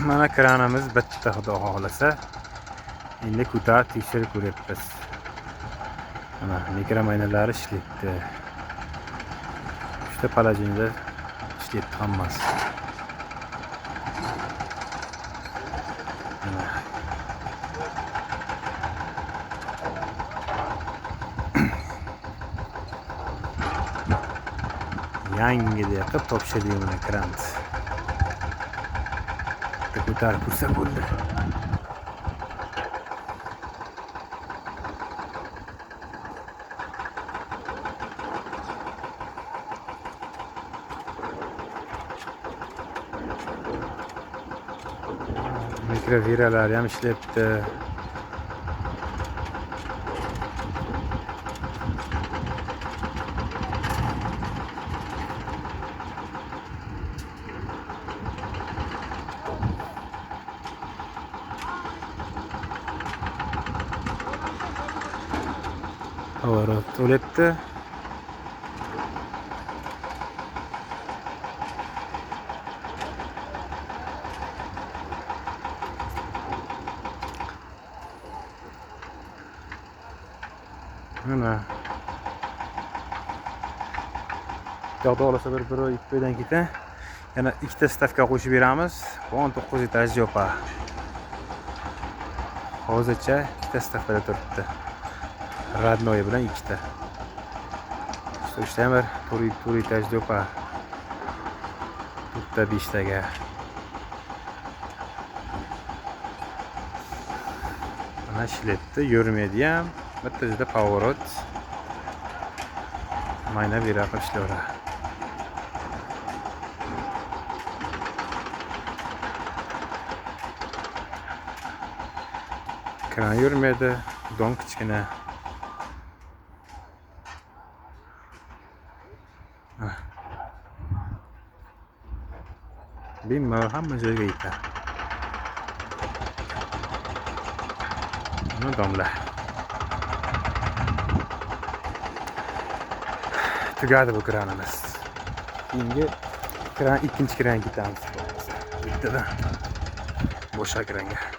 Mana kranimiz bitta, xudo xohlasa. Endi ko'tarib tekshirib ko'ryapmiz. Mana mikromaynalari ishlayapti. Uchta palajinda ishlayapti hammasi. Yangidek qilib topshirdik mana kranni. Ko'tarib tursa bo'ldi. Mikroviralar ham ishlayapti. Pоворot o'lyapti. Mana Xudo xohlasa bir 2 oydan keyin yana ikkita stavka qo'shib beramiz. 19 etajli yopa. Hozircha ikkita stavkada turibdi. Radnoy bilan ikkita. Ishda ham bir 4 etajli yopa. Bitta 5 taga. Mana ishlayapti, yurmaydi ham. Bittasida pоворot. Mayna bera qilishlar. Kran yurmaydi, don kichkina. Bemalol hamma joyga yetadi. Mana domla. Tugadi bu kranimiz. Keyingi kran, ikkinchi kran ketamiz. Bittadan bo'sha kranga.